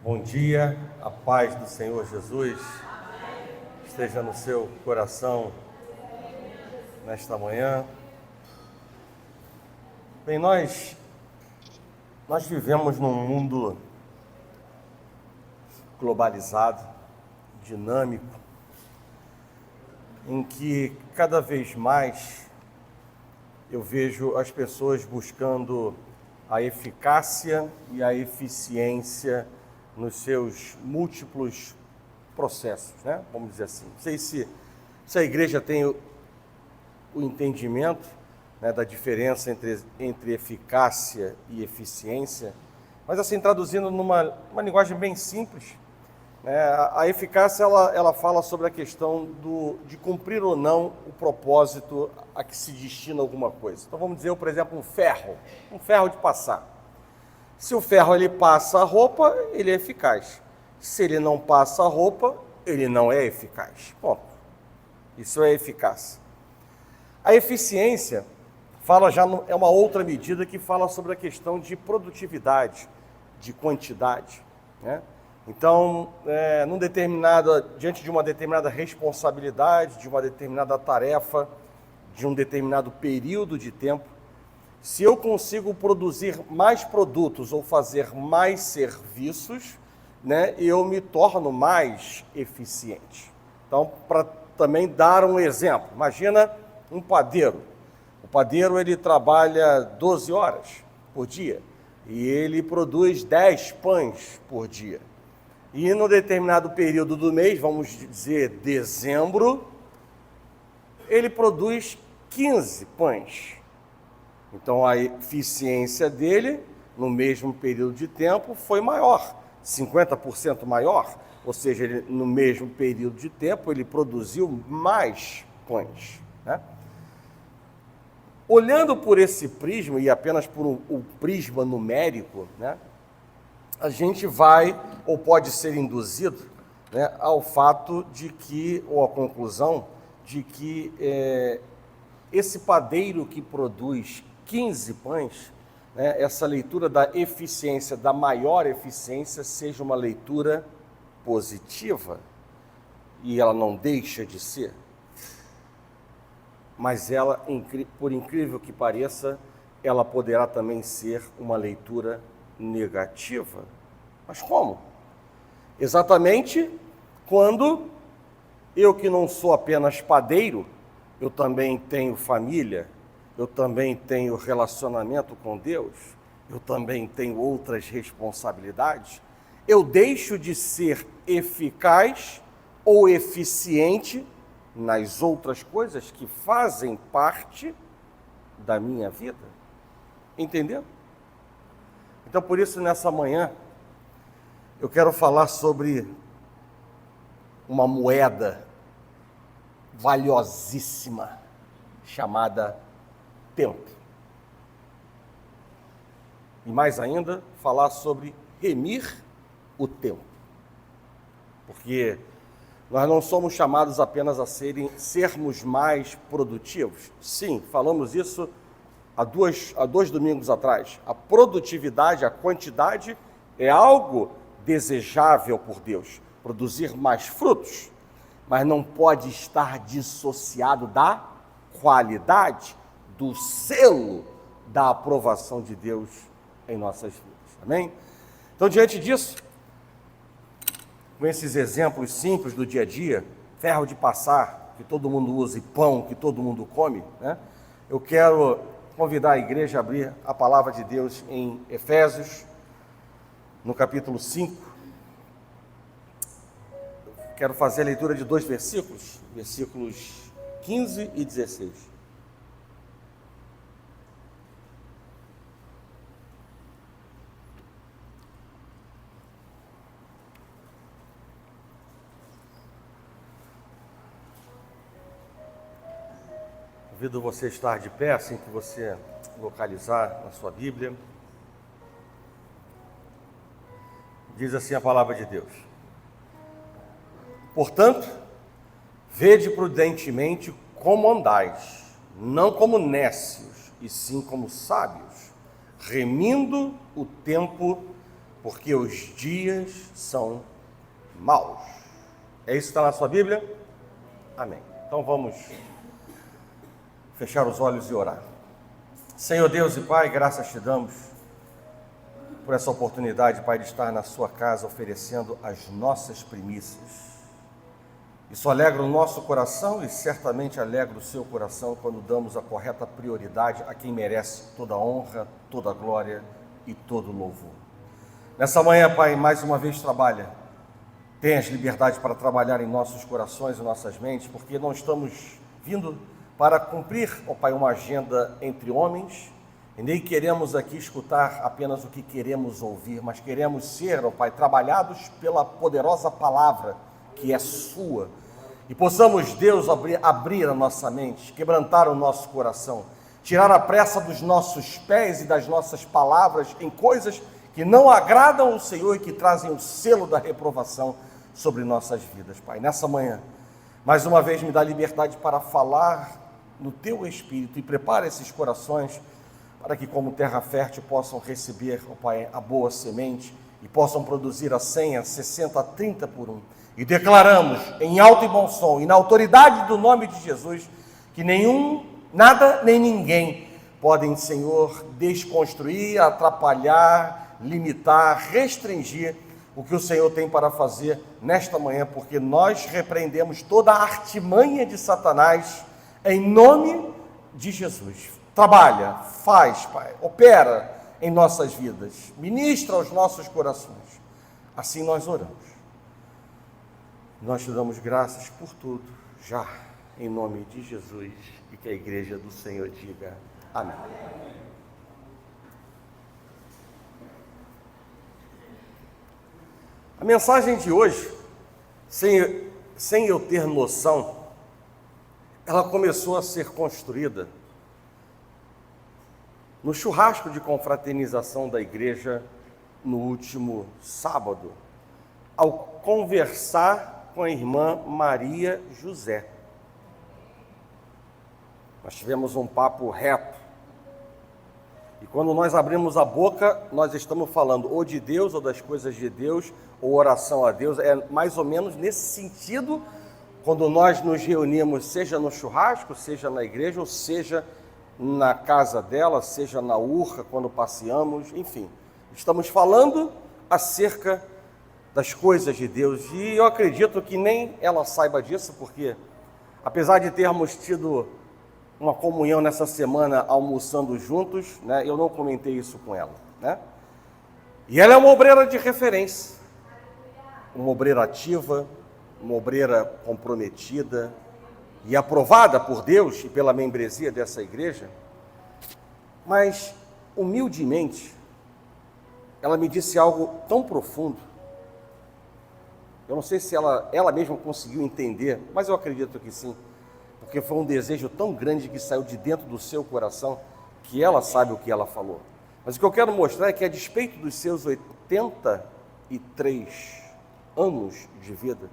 Bom dia, a paz do Senhor Jesus esteja no seu coração nesta manhã. Bem, nós vivemos num mundo globalizado, dinâmico, em que cada vez mais eu vejo as pessoas buscando a eficácia e a eficiência nos seus múltiplos processos, né? Vamos dizer assim. Não sei se a igreja tem o entendimento, né, da diferença entre eficácia e eficiência, mas assim, traduzindo numa linguagem bem simples, né, a eficácia ela fala sobre a questão de cumprir ou não o propósito a que se destina alguma coisa. Então vamos dizer, por exemplo, um ferro de passar. Se o ferro ele passa a roupa, ele é eficaz. Se ele não passa a roupa, ele não é eficaz. Ponto. Isso é eficácia. A eficiência é uma outra medida que fala sobre a questão de produtividade, de quantidade, né? Então, diante de uma determinada responsabilidade, de uma determinada tarefa, de um determinado período de tempo, se eu consigo produzir mais produtos ou fazer mais serviços, né, eu me torno mais eficiente. Então, para também dar um exemplo, imagina um padeiro. O padeiro ele trabalha 12 horas por dia e ele produz 10 pães por dia. E no determinado período do mês, vamos dizer dezembro, ele produz 15 pães. Então a eficiência dele, no mesmo período de tempo, foi maior, 50% maior. Ou seja, ele, no mesmo período de tempo, ele produziu mais pães, né? Olhando por esse prisma, e apenas por um prisma numérico, né, a gente vai, ou pode ser induzido, né, ao fato de que, ou à conclusão, de que esse padeiro que produz 15 pães, né, essa leitura da eficiência, da maior eficiência, seja uma leitura positiva, e ela não deixa de ser, mas ela, por incrível que pareça, ela poderá também ser uma leitura negativa. Mas como? Exatamente quando eu, que não sou apenas padeiro, eu também tenho família, eu também tenho relacionamento com Deus, eu também tenho outras responsabilidades, eu deixo de ser eficaz ou eficiente nas outras coisas que fazem parte da minha vida. Entendeu? Então, por isso, nessa manhã, eu quero falar sobre uma moeda valiosíssima chamada tempo. E mais ainda, falar sobre remir o tempo. Porque nós não somos chamados apenas a sermos mais produtivos. Sim, falamos isso há dois domingos atrás. A produtividade, a quantidade é algo desejável por Deus. Produzir mais frutos, mas não pode estar dissociado da qualidade, do selo da aprovação de Deus em nossas vidas. Amém? Então, diante disso, com esses exemplos simples do dia a dia, ferro de passar, que todo mundo usa, e pão, que todo mundo come, né? Eu quero convidar a igreja a abrir a palavra de Deus em Efésios, no capítulo 5. Quero fazer a leitura de 2 versículos, versículos 15 e 16. Convido você a estar de pé, assim que você localizar na sua Bíblia. Diz assim a palavra de Deus: portanto, vede prudentemente como andais, não como nécios, e sim como sábios, remindo o tempo, porque os dias são maus. É isso que está na sua Bíblia? Amém. Então vamos fechar os olhos e orar. Senhor Deus e Pai, graças te damos por essa oportunidade, Pai, de estar na sua casa oferecendo as nossas primícias. Isso alegra o nosso coração e certamente alegra o seu coração quando damos a correta prioridade a quem merece toda a honra, toda a glória e todo o louvor. Nessa manhã, Pai, mais uma vez trabalha. Tenhas liberdade para trabalhar em nossos corações e nossas mentes, porque não estamos vindo para cumprir, ó Pai, uma agenda entre homens, e nem queremos aqui escutar apenas o que queremos ouvir, mas queremos ser, ó Pai, trabalhados pela poderosa palavra que é sua, e possamos, Deus, abrir a nossa mente, quebrantar o nosso coração, tirar a pressa dos nossos pés e das nossas palavras em coisas que não agradam o Senhor e que trazem o selo da reprovação sobre nossas vidas, Pai. Nessa manhã, mais uma vez me dá liberdade para falar no Teu Espírito e prepara esses corações para que, como terra fértil, possam receber, ó Pai, a boa semente e possam produzir a 100, a 60, a 30 por um. E declaramos em alto e bom som e na autoridade do nome de Jesus que nada nem ninguém podem, Senhor, desconstruir, atrapalhar, limitar, restringir o que o Senhor tem para fazer nesta manhã, porque nós repreendemos toda a artimanha de Satanás em nome de Jesus. Trabalha, faz, Pai, opera em nossas vidas, ministra aos nossos corações. Assim nós oramos. Nós te damos graças por tudo, já, em nome de Jesus, e que a igreja do Senhor diga amém. A mensagem de hoje, sem eu ter noção, ela começou a ser construída no churrasco de confraternização da igreja no último sábado, ao conversar com a irmã Maria José. Nós tivemos um papo reto. E quando nós abrimos a boca, nós estamos falando ou de Deus, ou das coisas de Deus, ou oração a Deus. É mais ou menos nesse sentido, quando nós nos reunimos, seja no churrasco, seja na igreja, ou seja na casa dela, seja na urca, quando passeamos, enfim. Estamos falando acerca das coisas de Deus. E eu acredito que nem ela saiba disso, porque apesar de termos tido uma comunhão nessa semana almoçando juntos, né, eu não comentei isso com ela, né? E ela é uma obreira de referência, uma obreira ativa, uma obreira comprometida e aprovada por Deus e pela membresia dessa igreja, mas humildemente ela me disse algo tão profundo. Eu não sei se ela mesma conseguiu entender, mas eu acredito que sim, porque foi um desejo tão grande que saiu de dentro do seu coração, que ela sabe o que ela falou. Mas o que eu quero mostrar é que, a despeito dos seus 83 anos de vida,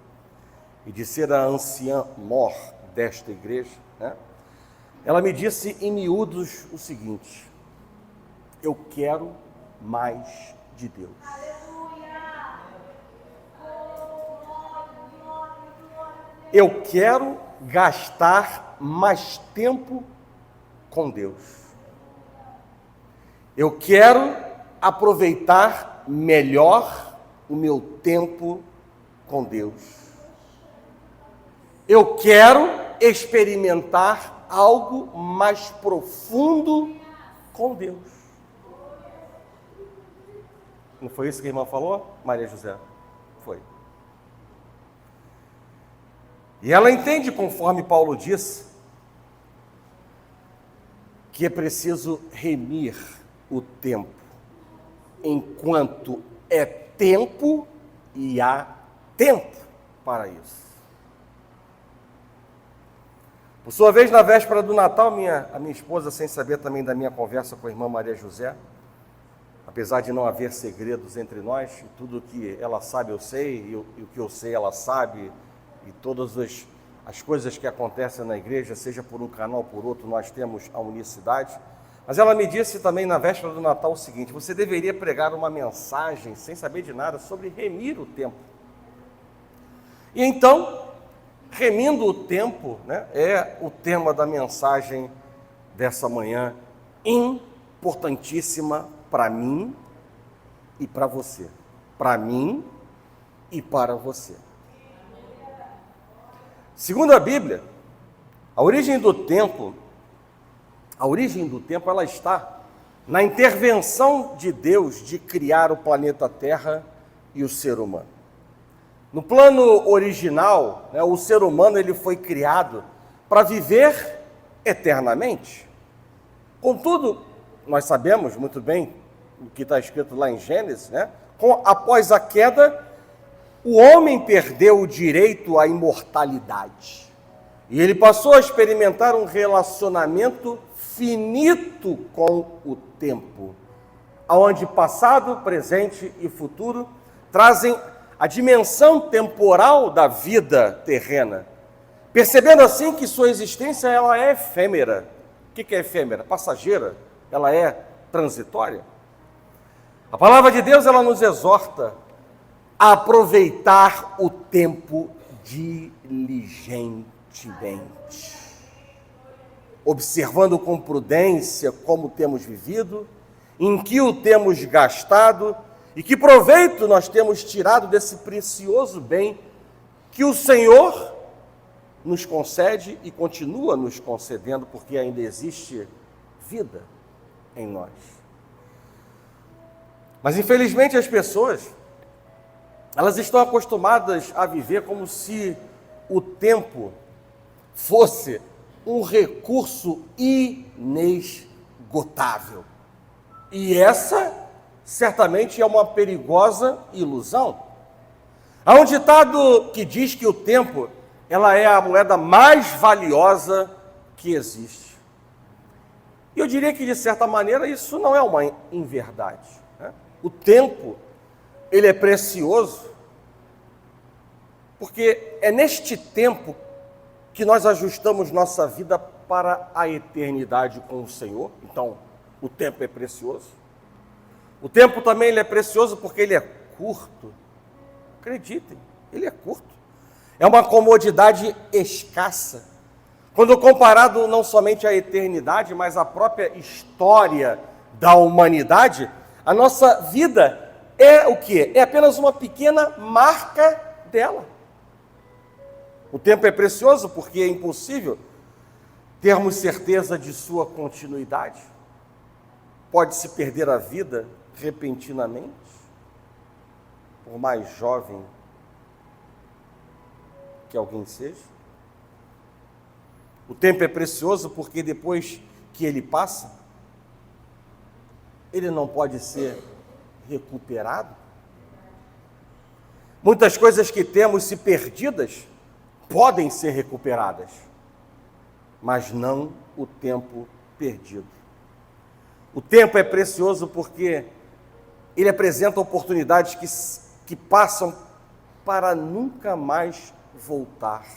e de ser a anciã mor desta igreja, né, ela me disse em miúdos o seguinte: eu quero mais de Deus. Eu quero gastar mais tempo com Deus. Eu quero aproveitar melhor o meu tempo com Deus. Eu quero experimentar algo mais profundo com Deus. Não foi isso que a irmã falou, Maria José? Foi. E ela entende, conforme Paulo disse, que é preciso remir o tempo, enquanto é tempo e há tempo para isso. Por sua vez, na véspera do Natal, a minha esposa, sem saber também da minha conversa com a irmã Maria José, apesar de não haver segredos entre nós, e tudo o que ela sabe eu sei, e o que eu sei ela sabe, e todas as coisas que acontecem na igreja, seja por um canal ou por outro, nós temos a unicidade. Mas ela me disse também na véspera do Natal o seguinte: você deveria pregar uma mensagem, sem saber de nada, sobre remir o tempo. E então, remindo o tempo, né, é o tema da mensagem dessa manhã, importantíssima para mim e para você. Para mim e para você. Segundo a Bíblia, a origem do tempo ela está na intervenção de Deus de criar o planeta Terra e o ser humano. No plano original, né, o ser humano ele foi criado para viver eternamente. Contudo, nós sabemos muito bem o que está escrito lá em Gênesis, né? Após a queda, o homem perdeu o direito à imortalidade. E ele passou a experimentar um relacionamento finito com o tempo, onde passado, presente e futuro trazem a dimensão temporal da vida terrena, percebendo assim que sua existência ela é efêmera. O que é efêmera? Passageira, ela é transitória. A palavra de Deus ela nos exorta a aproveitar o tempo diligentemente, observando com prudência como temos vivido, em que o temos gastado e que proveito nós temos tirado desse precioso bem que o Senhor nos concede e continua nos concedendo, porque ainda existe vida em nós. Mas infelizmente as pessoas, elas estão acostumadas a viver como se o tempo fosse um recurso inesgotável. E essa, certamente, é uma perigosa ilusão. Há um ditado que diz que o tempo, ela é a moeda mais valiosa que existe. E eu diria que, de certa maneira, isso não é uma inverdade, né? O tempo, ele é precioso, porque é neste tempo que nós ajustamos nossa vida para a eternidade com o Senhor. Então, o tempo é precioso. O tempo também ele é precioso porque ele é curto. Acreditem, ele é curto. É uma comodidade escassa. Quando comparado não somente à eternidade, mas à própria história da humanidade, a nossa vida é o quê? É apenas uma pequena marca dela. O tempo é precioso porque é impossível termos certeza de sua continuidade. Pode-se perder a vida repentinamente, por mais jovem que alguém seja. O tempo é precioso porque depois que ele passa, ele não pode ser recuperado. Muitas coisas que temos se perdidas podem ser recuperadas, mas não o tempo perdido. O tempo é precioso porque ele apresenta oportunidades que passam para nunca mais voltar.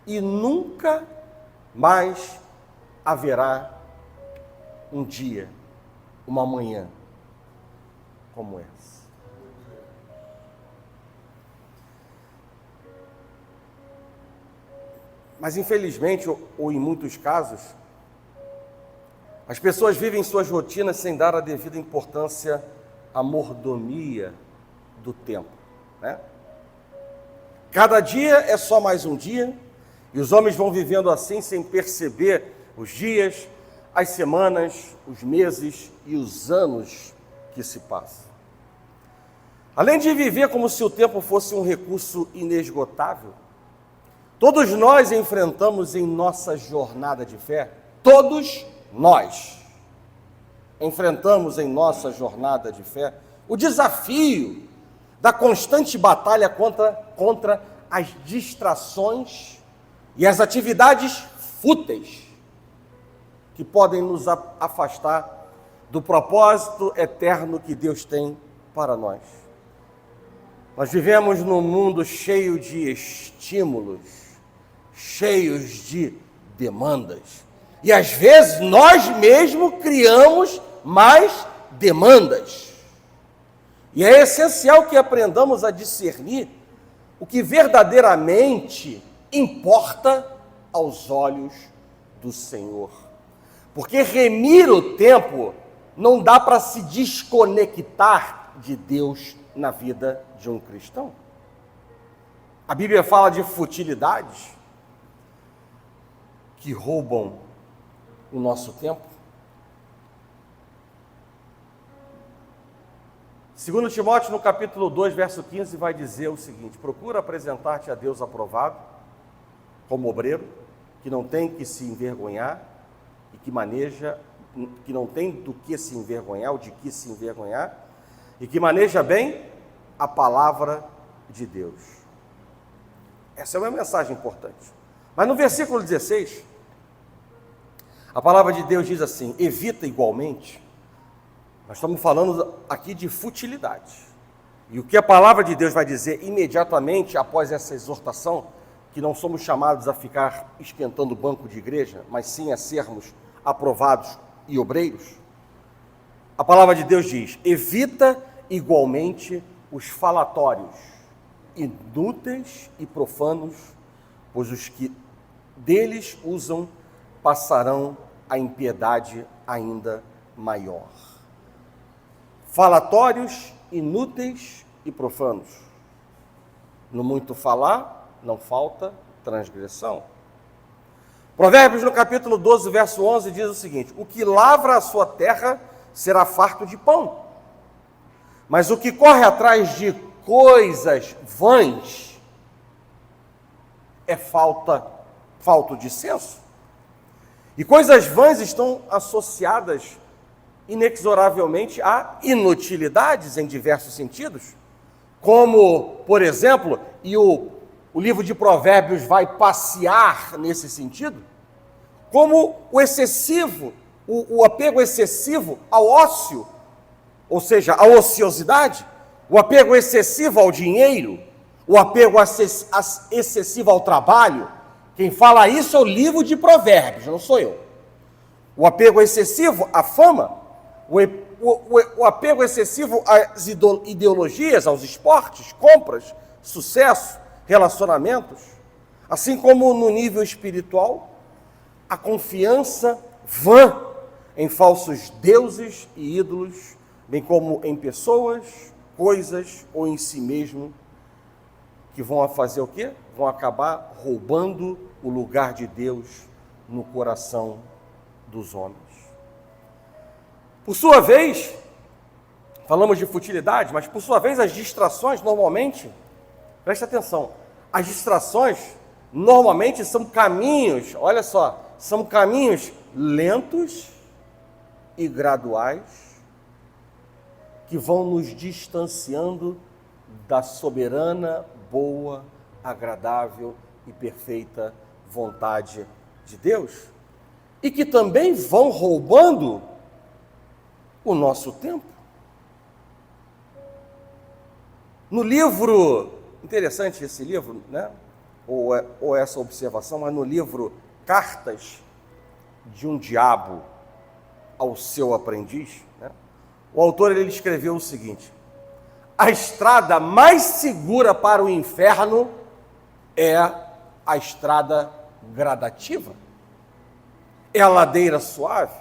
E nunca mais haverá um dia, uma manhã como essa. Mas infelizmente, ou em muitos casos, as pessoas vivem suas rotinas sem dar a devida importância à mordomia do tempo, né? Cada dia é só mais um dia, e os homens vão vivendo assim sem perceber os dias, as semanas, os meses e os anos que se passam. Além de viver como se o tempo fosse um recurso inesgotável, todos nós enfrentamos em nossa jornada de fé, todos nós enfrentamos em nossa jornada de fé o desafio da constante batalha contra as distrações e as atividades fúteis que podem nos afastar do propósito eterno que Deus tem para nós. Nós vivemos num mundo cheio de estímulos, cheios de demandas. E às vezes nós mesmos criamos mais demandas. E é essencial que aprendamos a discernir o que verdadeiramente importa aos olhos do Senhor. Porque remir o tempo não dá para se desconectar de Deus na vida de um cristão. A Bíblia fala de futilidades que roubam o nosso tempo. 2 Timóteo, no capítulo 2, verso 15, vai dizer o seguinte: procura apresentar-te a Deus aprovado, como obreiro, que não tem que se envergonhar e que não tem do que se envergonhar, ou de que se envergonhar, e que maneja bem a palavra de Deus. Essa é uma mensagem importante. Mas no versículo 16, a palavra de Deus diz assim: evita igualmente. Nós estamos falando aqui de futilidade. E o que a palavra de Deus vai dizer imediatamente após essa exortação, que não somos chamados a ficar esquentando o banco de igreja, mas sim a sermos aprovados e obreiros. A palavra de Deus diz: evita igualmente os falatórios inúteis e profanos, pois os que deles usam passarão a impiedade ainda maior. Falatórios inúteis e profanos. No muito falar, não falta transgressão. Provérbios, no capítulo 12, verso 11, diz o seguinte: o que lavra a sua terra será farto de pão, mas o que corre atrás de coisas vãs é falto de senso. E coisas vãs estão associadas inexoravelmente a inutilidades em diversos sentidos, como, por exemplo, e o livro de Provérbios vai passear nesse sentido, como o apego excessivo ao ócio, ou seja, à ociosidade, o apego excessivo ao dinheiro, o apego excessivo ao trabalho. Quem fala isso é o livro de Provérbios, não sou eu. O apego excessivo à fama, o apego excessivo às ideologias, aos esportes, compras, sucesso, relacionamentos, assim como no nível espiritual, a confiança vã em falsos deuses e ídolos, bem como em pessoas, coisas ou em si mesmo, que vão fazer o quê? Vão acabar roubando o lugar de Deus no coração dos homens. Por sua vez, falamos de futilidade, mas por sua vez as distrações normalmente, preste atenção, as distrações normalmente são caminhos, olha só, são caminhos lentos e graduais que vão nos distanciando da soberana, boa, agradável e perfeita vontade de Deus, e que também vão roubando o nosso tempo. No livro, interessante esse livro, né? Ou essa observação, mas no livro Cartas de um Diabo ao Seu Aprendiz, né? O autor ele escreveu o seguinte: a estrada mais segura para o inferno é a estrada gradativa, é a ladeira suave,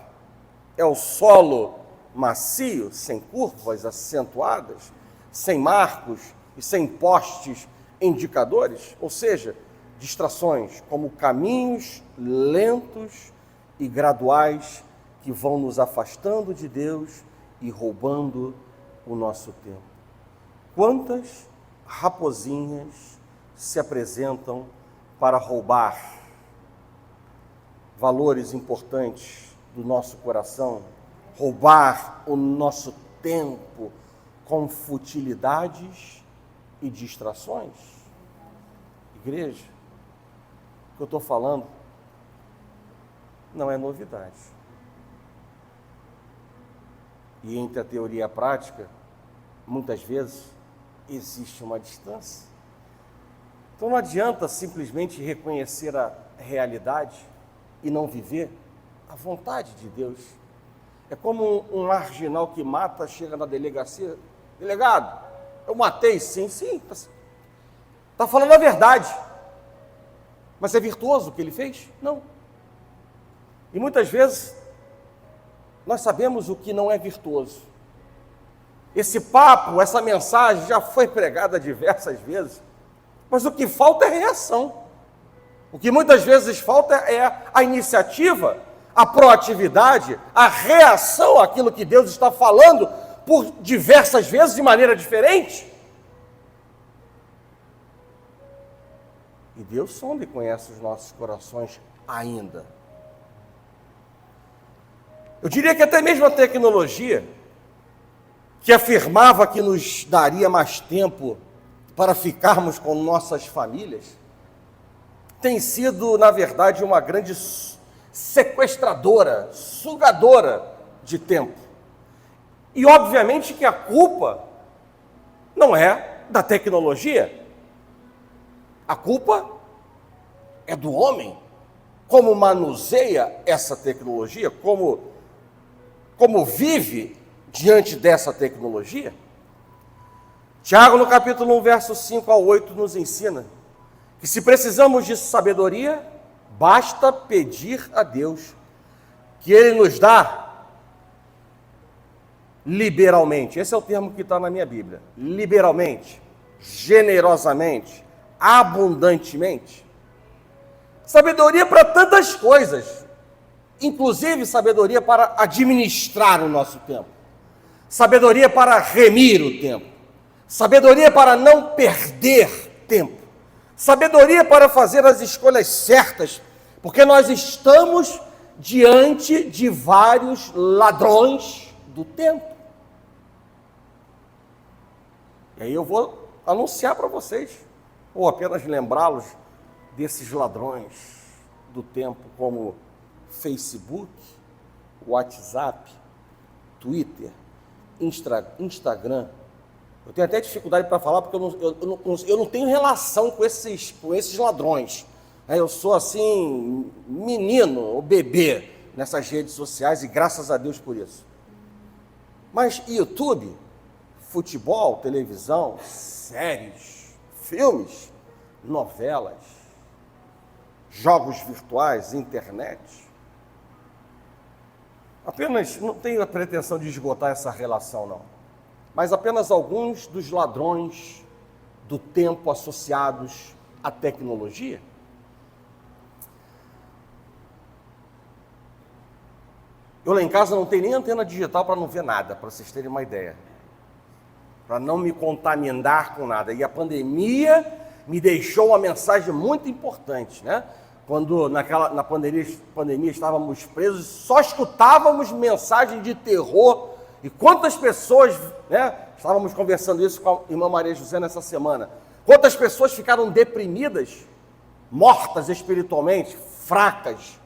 é o solo macio, sem curvas acentuadas, sem marcos e sem postes indicadores, ou seja, distrações como caminhos lentos e graduais que vão nos afastando de Deus e roubando o nosso tempo. Quantas raposinhas se apresentam para roubar valores importantes do nosso coração, roubar o nosso tempo com futilidades e distrações? Igreja, o que eu estou falando não é novidade. E entre a teoria e a prática, muitas vezes, existe uma distância. Então não adianta simplesmente reconhecer a realidade e não viver a vontade de Deus. É como um marginal que mata, chega na delegacia, delegado, eu matei, sim, está falando a verdade. Mas é virtuoso o que ele fez? Não. E muitas vezes, nós sabemos o que não é virtuoso. Esse papo, essa mensagem já foi pregada diversas vezes, mas o que falta é reação. O que muitas vezes falta é a iniciativa, a proatividade, a reação àquilo que Deus está falando por diversas vezes de maneira diferente. E Deus sonda e conhece os nossos corações ainda. Eu diria que até mesmo a tecnologia, que afirmava que nos daria mais tempo para ficarmos com nossas famílias, tem sido, na verdade, uma grande sequestradora, sugadora de tempo. E, obviamente, que a culpa não é da tecnologia. A culpa é do homem. Como manuseia essa tecnologia, como vive diante dessa tecnologia. Tiago, no capítulo 1, verso 5 ao 8, nos ensina que se precisamos de sabedoria, basta pedir a Deus, que Ele nos dá liberalmente. Esse é o termo que está na minha Bíblia. Liberalmente, generosamente, abundantemente. Sabedoria para tantas coisas, inclusive sabedoria para administrar o nosso tempo, sabedoria para remir o tempo, sabedoria para não perder tempo, sabedoria para fazer as escolhas certas, porque nós estamos diante de vários ladrões do tempo. E aí eu vou anunciar para vocês, ou apenas lembrá-los desses ladrões do tempo, como Facebook, WhatsApp, Twitter, Instagram. Eu tenho até dificuldade para falar, porque eu não tenho relação com esses ladrões. Eu sou assim, menino ou bebê nessas redes sociais, e graças a Deus por isso. Mas YouTube, futebol, televisão, séries, filmes, novelas, jogos virtuais, internet. Apenas, não tenho a pretensão de esgotar essa relação, não. Mas apenas alguns dos ladrões do tempo associados à tecnologia. Eu lá em casa não tenho nem antena digital para não ver nada, para vocês terem uma ideia. Para não me contaminar com nada. E a pandemia me deixou uma mensagem muito importante, né? Quando na pandemia estávamos presos, só escutávamos mensagem de terror. E quantas pessoas, né? Estávamos conversando isso com a irmã Maria José nessa semana. Quantas pessoas ficaram deprimidas, mortas espiritualmente, fracas,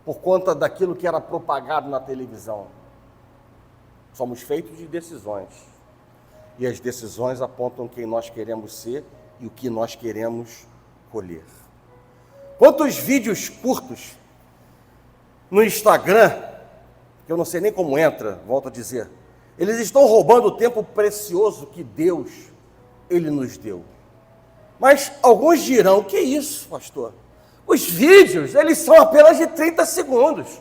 por conta daquilo que era propagado na televisão. Somos feitos de decisões. E as decisões apontam quem nós queremos ser e o que nós queremos colher. Quantos vídeos curtos no Instagram, que eu não sei nem como entra, volto a dizer, eles estão roubando o tempo precioso que Deus, Ele nos deu. Mas alguns dirão, o que é isso, pastor? Os vídeos, eles são apenas de 30 segundos.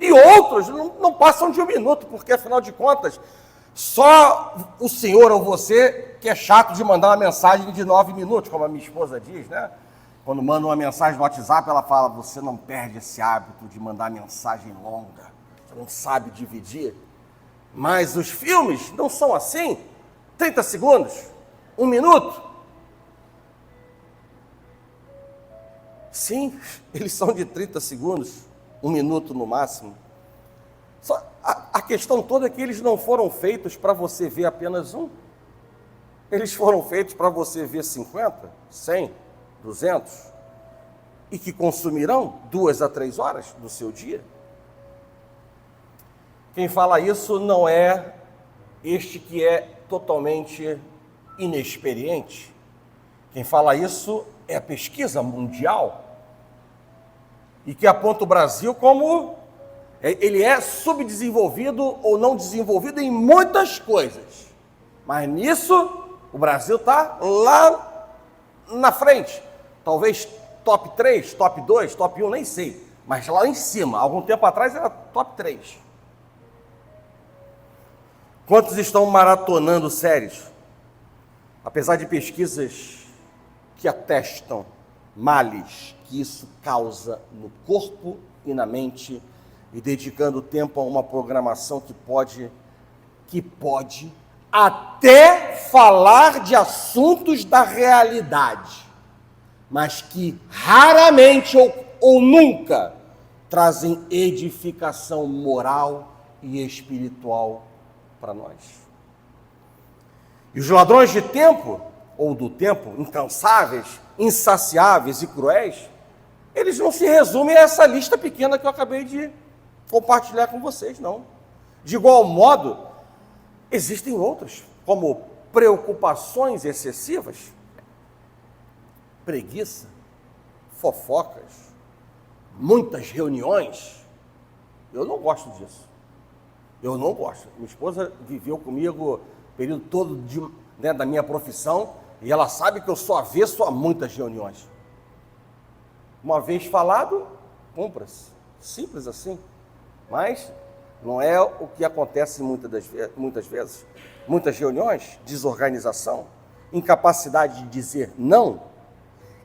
E outros não passam de 1 minuto, porque afinal de contas, só o senhor ou você que é chato de mandar uma mensagem de 9 minutos, como a minha esposa diz, né? Quando manda uma mensagem no WhatsApp, ela fala, você não perde esse hábito de mandar mensagem longa, você não sabe dividir. Mas os filmes não são assim, 30 segundos, 1 minuto. Sim, eles são de 30 segundos, 1 minuto no máximo. Só a questão toda é que eles não foram feitos para você ver apenas um. Eles foram feitos para você ver 50, 100, 200, e que consumirão 2 a 3 horas do seu dia. Quem fala isso não é este que é totalmente inexperiente. Quem fala isso é a pesquisa mundial, e que aponta o Brasil como Ele é subdesenvolvido ou não desenvolvido em muitas coisas. Mas nisso, o Brasil está lá na frente. Talvez top 3, top 2, top 1, nem sei. Mas lá em cima, algum tempo atrás era top 3. Quantos estão maratonando séries? Apesar de pesquisas que atestam males que isso causa no corpo e na mente, e dedicando tempo a uma programação que pode até falar de assuntos da realidade, mas que raramente ou nunca trazem edificação moral e espiritual para nós. E os ladrões de tempo, ou do tempo, incansáveis, insaciáveis e cruéis, eles não se resumem a essa lista pequena que eu acabei de compartilhar com vocês, não. De igual modo, existem outros, como preocupações excessivas, preguiça, fofocas, muitas reuniões. Eu não gosto disso. Eu não gosto. Minha esposa viveu comigo o período todo da minha profissão e ela sabe que eu sou avesso a muitas reuniões. Uma vez falado, cumpra-se. Simples assim. Mas não é o que acontece muitas vezes. Muitas reuniões, desorganização, incapacidade de dizer não,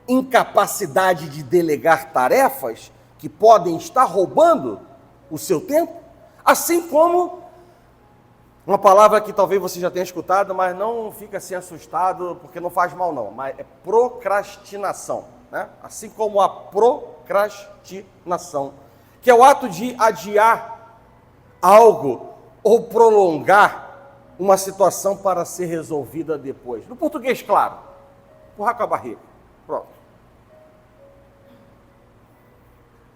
incapacidade de delegar tarefas que podem estar roubando o seu tempo, assim como uma palavra que talvez você já tenha escutado, mas não fica assim assustado, porque não faz mal não, mas é procrastinação, né? Assim como a procrastinação, que é o ato de adiar algo ou prolongar uma situação para ser resolvida depois. No português, claro, empurrar com a barriga. Pronto.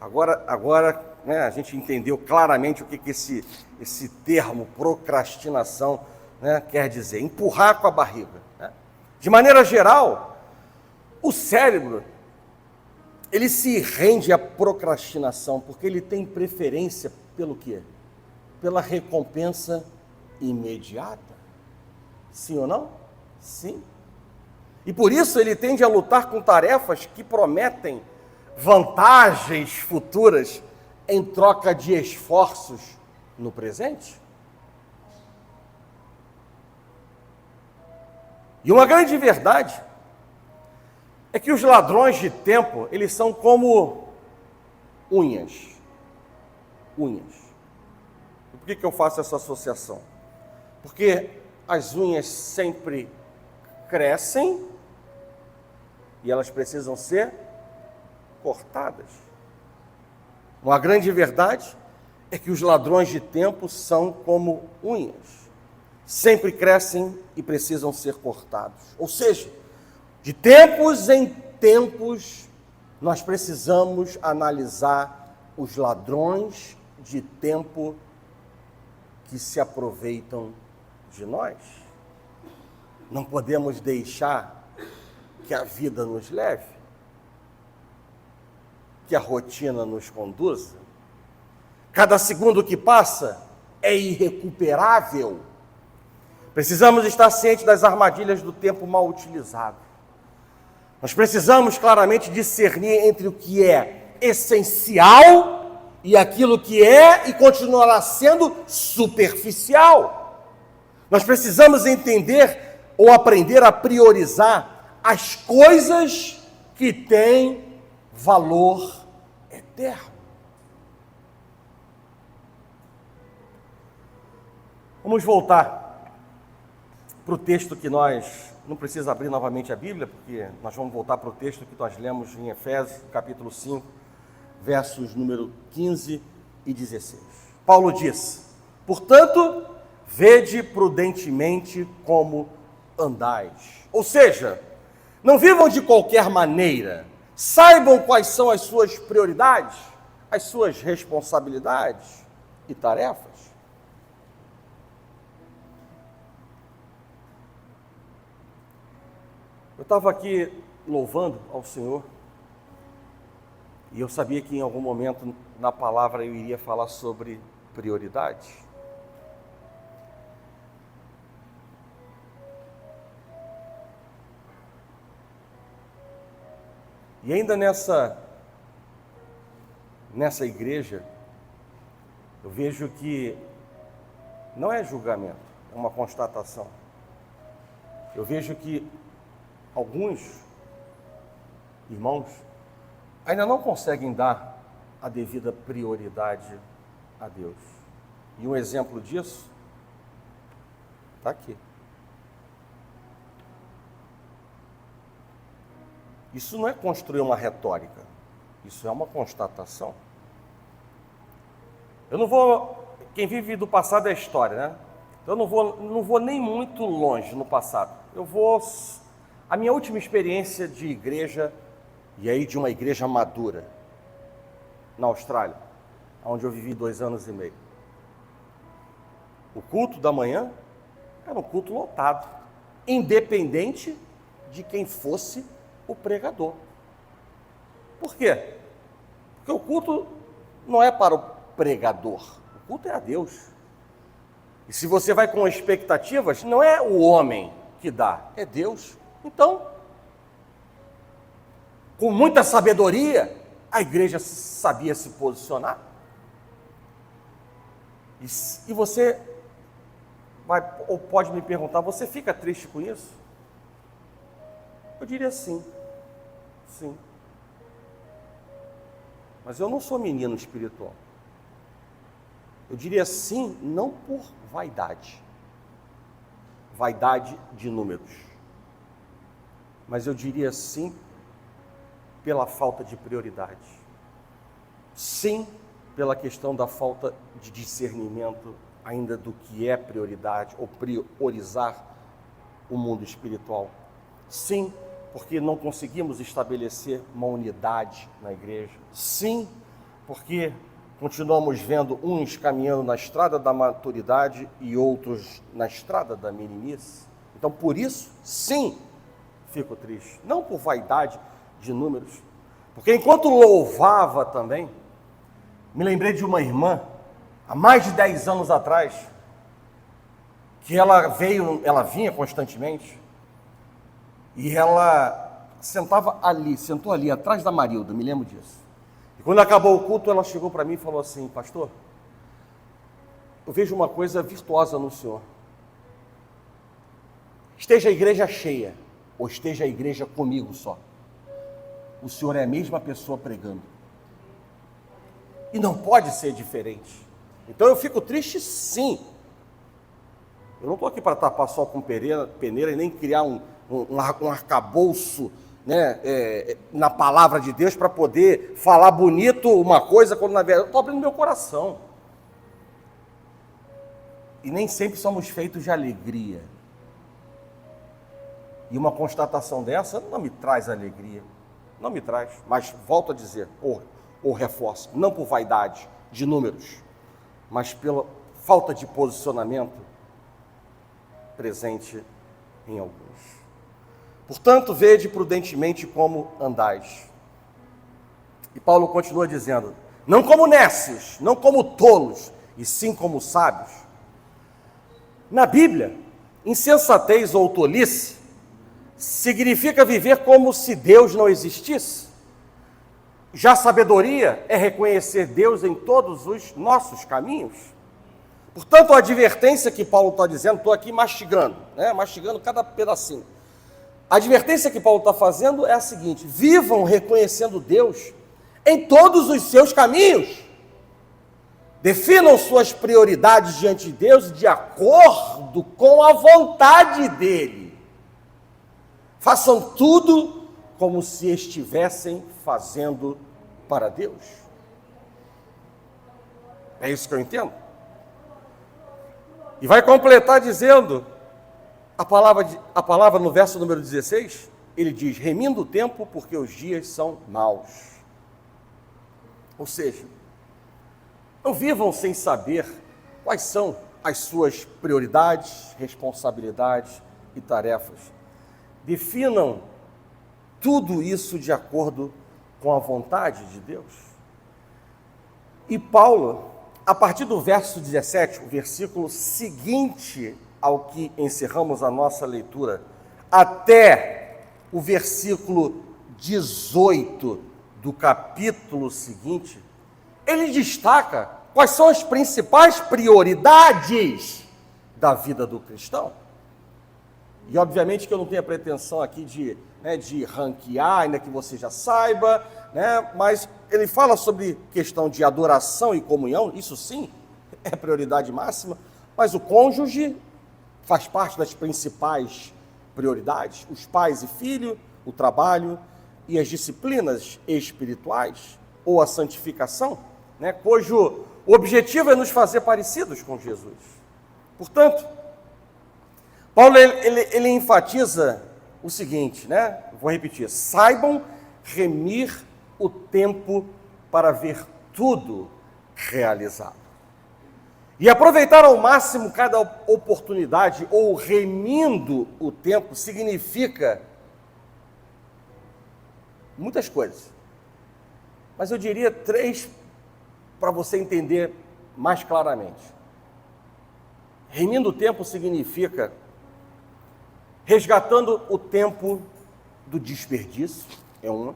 Agora né, a gente entendeu claramente o que esse termo procrastinação, né, quer dizer. Empurrar com a barriga. Né? De maneira geral, o cérebro ele se rende à procrastinação porque ele tem preferência pelo quê? Pela recompensa imediata. Sim ou não? Sim. E por isso ele tende a lutar com tarefas que prometem vantagens futuras em troca de esforços no presente. E uma grande verdade é que os ladrões de tempo, eles são como unhas. Unhas. E por que eu faço essa associação? Porque as unhas sempre crescem e elas precisam ser cortadas. Uma grande verdade é que os ladrões de tempo são como unhas. Sempre crescem e precisam ser cortados. Ou seja, de tempos em tempos, nós precisamos analisar os ladrões de tempo que se aproveitam de nós. Não podemos deixar que a vida nos leve, que a rotina nos conduza. Cada segundo que passa é irrecuperável. Precisamos estar cientes das armadilhas do tempo mal utilizado. Nós precisamos claramente discernir entre o que é essencial e aquilo que é e continuará sendo superficial. Nós precisamos entender ou aprender a priorizar as coisas que têm valor eterno. Vamos voltar para o texto que nós, não precisa abrir novamente a Bíblia, porque nós vamos voltar para o texto que nós lemos em Efésios, capítulo 5, versos número 15 e 16. Paulo diz: portanto, vede prudentemente como andais. Ou seja, não vivam de qualquer maneira, saibam quais são as suas prioridades, as suas responsabilidades e tarefas. Eu estava aqui louvando ao Senhor e eu sabia que em algum momento na palavra eu iria falar sobre prioridade. E ainda nessa igreja, eu vejo que não é julgamento, é uma constatação. Eu vejo que alguns irmãos ainda não conseguem dar a devida prioridade a Deus. E um exemplo disso está aqui. Isso não é construir uma retórica, isso é uma constatação. Eu não vou, quem vive do passado é história, né? Eu não vou nem muito longe no passado. A minha última experiência de igreja, e aí de uma igreja madura, na Austrália, onde eu vivi 2 anos e meio. O culto da manhã era um culto lotado, independente de quem fosse o pregador. Por quê? Porque o culto não é para o pregador, o culto é a Deus. E se você vai com expectativas, não é o homem que dá, é Deus. Então, com muita sabedoria, a igreja sabia se posicionar. E você ou pode me perguntar, você fica triste com isso? Eu diria sim. Sim. Mas eu não sou menino espiritual. Eu diria sim, não por vaidade. Vaidade de números. Mas eu diria sim pela falta de prioridade. Sim, pela questão da falta de discernimento ainda do que é prioridade ou priorizar o mundo espiritual. Sim, porque não conseguimos estabelecer uma unidade na igreja. Sim, porque continuamos vendo uns caminhando na estrada da maturidade e outros na estrada da meninice. Então, por isso, sim, fico triste. Não por vaidade de números. Porque enquanto louvava também, me lembrei de uma irmã, há mais de 10 anos atrás, que ela vinha constantemente, e ela sentou ali atrás da Marilda, me lembro disso. E quando acabou o culto, ela chegou para mim e falou assim: pastor, eu vejo uma coisa virtuosa no senhor. Esteja a igreja cheia, ou esteja a igreja comigo só, o senhor é a mesma pessoa pregando. E não pode ser diferente. Então eu fico triste sim. Eu não estou aqui para tapar sol com peneira e nem criar um arcabouço, né, na palavra de Deus para poder falar bonito uma coisa quando na verdade eu estou abrindo meu coração. E nem sempre somos feitos de alegria. E uma constatação dessa não me traz alegria. Não me traz. Mas volto a dizer, ou reforço, não por vaidade de números, mas pela falta de posicionamento presente em alguns. Portanto, vede prudentemente como andais. E Paulo continua dizendo, não como nécios, não como tolos, e sim como sábios. Na Bíblia, insensatez ou tolice significa viver como se Deus não existisse. Já sabedoria é reconhecer Deus em todos os nossos caminhos. Portanto, a advertência que Paulo está dizendo, estou aqui mastigando, né? Mastigando cada pedacinho. A advertência que Paulo está fazendo é a seguinte: vivam reconhecendo Deus em todos os seus caminhos. Definam suas prioridades diante de Deus de acordo com a vontade dEle. Façam tudo como se estivessem fazendo para Deus. É isso que eu entendo. E vai completar dizendo, a palavra no verso número 16, ele diz, remindo o tempo porque os dias são maus. Ou seja, não vivam sem saber quais são as suas prioridades, responsabilidades e tarefas. Definam tudo isso de acordo com a vontade de Deus. E Paulo, a partir do verso 17, o versículo seguinte ao que encerramos a nossa leitura, até o versículo 18 do capítulo seguinte, ele destaca quais são as principais prioridades da vida do cristão. E obviamente que eu não tenho a pretensão aqui de ranquear, ainda que você já saiba, mas ele fala sobre questão de adoração e comunhão, isso sim é prioridade máxima, mas o cônjuge faz parte das principais prioridades, os pais e filhos, o trabalho e as disciplinas espirituais, ou a santificação, cujo objetivo é nos fazer parecidos com Jesus. Portanto, Paulo ele enfatiza o seguinte, vou repetir: saibam remir o tempo para ver tudo realizado. E aproveitar ao máximo cada oportunidade, ou remindo o tempo, significa muitas coisas. Mas eu diria 3 para você entender mais claramente. Remindo o tempo significa resgatando o tempo do desperdício, é uma.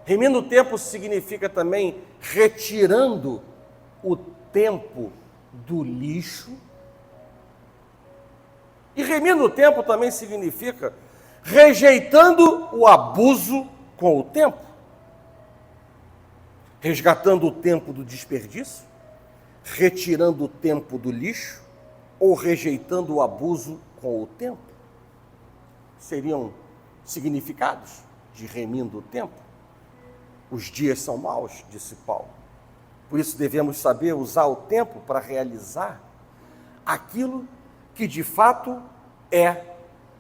Remindo o tempo significa também retirando o tempo do lixo. E remindo o tempo também significa rejeitando o abuso com o tempo. Resgatando o tempo do desperdício, retirando o tempo do lixo ou rejeitando o abuso com o tempo. Seriam significados de remindo o tempo. Os dias são maus, disse Paulo. Por isso devemos saber usar o tempo para realizar aquilo que de fato é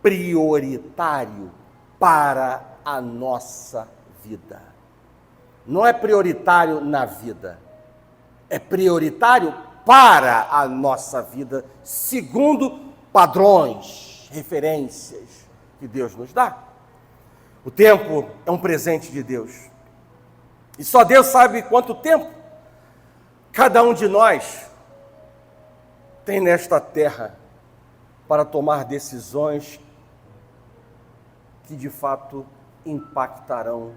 prioritário para a nossa vida. Não é prioritário na vida, é prioritário para a nossa vida, segundo padrões, referências que Deus nos dá. O tempo é um presente de Deus. E só Deus sabe quanto tempo cada um de nós tem nesta terra para tomar decisões que de fato impactarão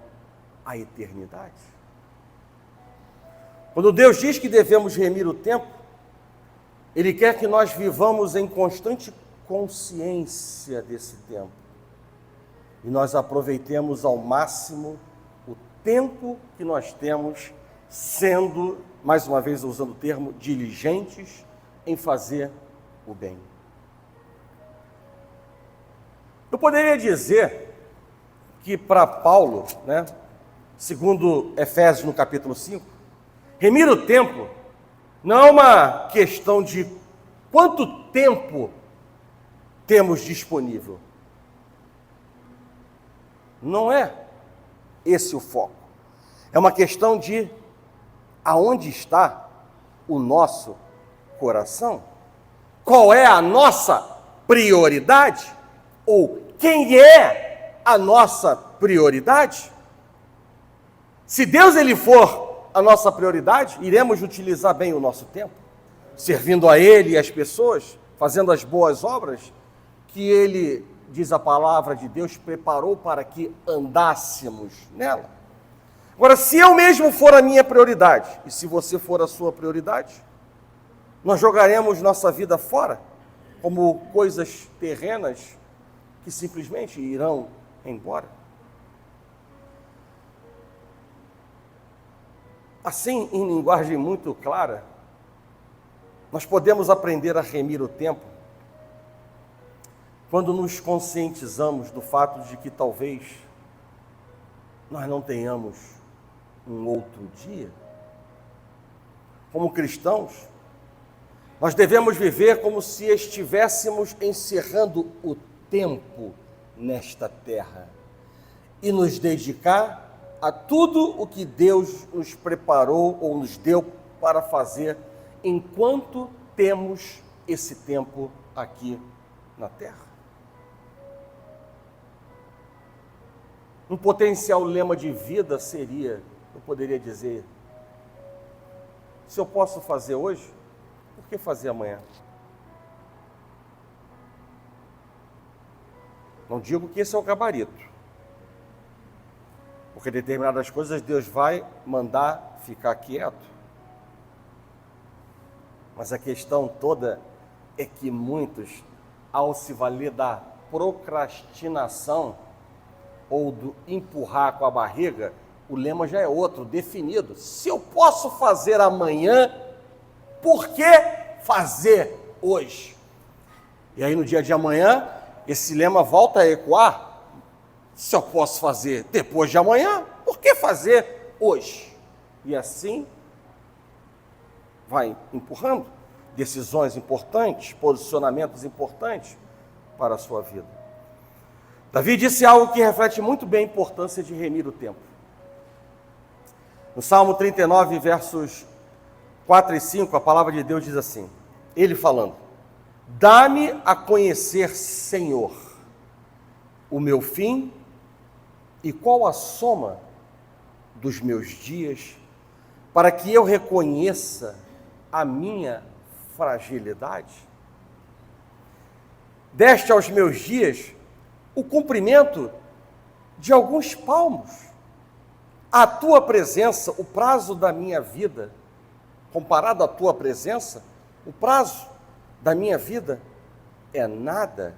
a eternidade. Quando Deus diz que devemos remir o tempo, Ele quer que nós vivamos em constante consciência desse tempo. E nós aproveitemos ao máximo o tempo que nós temos, sendo, mais uma vez usando o termo, diligentes em fazer o bem. Eu poderia dizer que para Paulo, segundo Efésios no capítulo 5, remir o tempo não é uma questão de quanto tempo temos disponível. Não é esse o foco. É uma questão de aonde está o nosso coração? Qual é a nossa prioridade? Ou quem é a nossa prioridade? Se Deus ele for a nossa prioridade, iremos utilizar bem o nosso tempo, servindo a Ele e as pessoas, fazendo as boas obras que Ele, diz a palavra de Deus, preparou para que andássemos nela. Agora, se eu mesmo for a minha prioridade, e se você for a sua prioridade, nós jogaremos nossa vida fora, como coisas terrenas que simplesmente irão embora. Assim, em linguagem muito clara, nós podemos aprender a remir o tempo quando nos conscientizamos do fato de que talvez nós não tenhamos um outro dia. Como cristãos, nós devemos viver como se estivéssemos encerrando o tempo nesta terra e nos dedicar a tudo o que Deus nos preparou ou nos deu para fazer enquanto temos esse tempo aqui na terra. Um potencial lema de vida seria, eu poderia dizer, Se eu posso fazer hoje, por que fazer amanhã? Não digo que esse é o gabarito, porque determinadas coisas Deus vai mandar ficar quieto. Mas a questão toda é que muitos, ao se valer da procrastinação ou do empurrar com a barriga, o lema já é outro, definido. Se eu posso fazer amanhã, por que fazer hoje? E aí no dia de amanhã, esse lema volta a ecoar. Se eu posso fazer depois de amanhã, por que fazer hoje? E assim vai empurrando decisões importantes, posicionamentos importantes para a sua vida. Davi disse algo que reflete muito bem a importância de remir o tempo. No Salmo 39, versos 4 e 5, a palavra de Deus diz assim, ele falando, dá-me a conhecer, Senhor, o meu fim e qual a soma dos meus dias, para que eu reconheça a minha fragilidade. Deste aos meus dias o cumprimento de alguns palmos. A tua presença, o prazo da minha vida, comparado à tua presença, o prazo da minha vida é nada,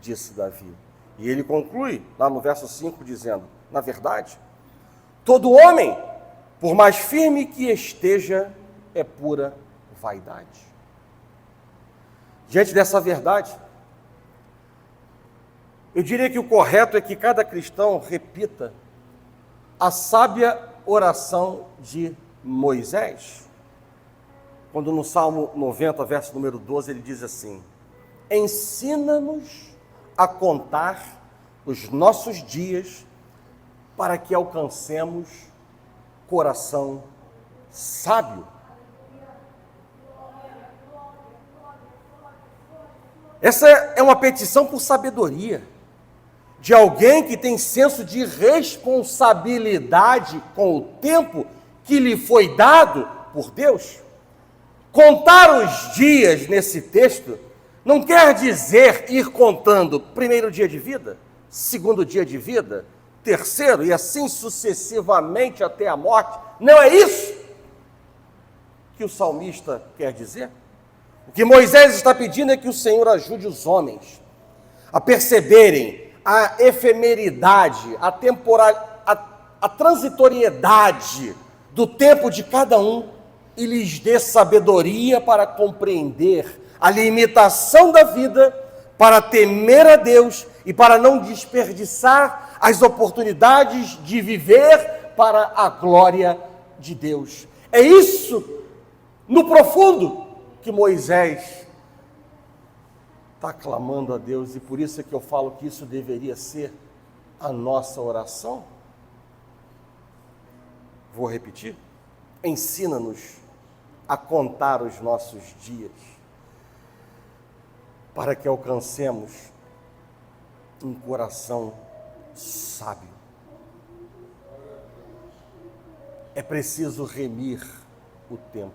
disse Davi. E ele conclui lá no verso 5 dizendo, na verdade, todo homem, por mais firme que esteja, é pura vaidade. Diante dessa verdade, eu diria que o correto é que cada cristão repita a sábia oração de Moisés, quando no Salmo 90, verso número 12, ele diz assim, ensina-nos a contar os nossos dias para que alcancemos coração sábio. Essa é uma petição por sabedoria, de alguém que tem senso de responsabilidade com o tempo que lhe foi dado por Deus. Contar os dias nesse texto não quer dizer ir contando primeiro dia de vida, segundo dia de vida, terceiro e assim sucessivamente até a morte. Não é isso que o salmista quer dizer. O que Moisés está pedindo é que o Senhor ajude os homens a perceberem a efemeridade, a transitoriedade do tempo de cada um e lhes dê sabedoria para compreender a limitação da vida, para temer a Deus e para não desperdiçar as oportunidades de viver para a glória de Deus. É isso, no profundo, que Moisés está clamando a Deus, e por isso é que eu falo que isso deveria ser a nossa oração. Vou repetir. Ensina-nos a contar os nossos dias, para que alcancemos um coração sábio. É preciso remir o tempo.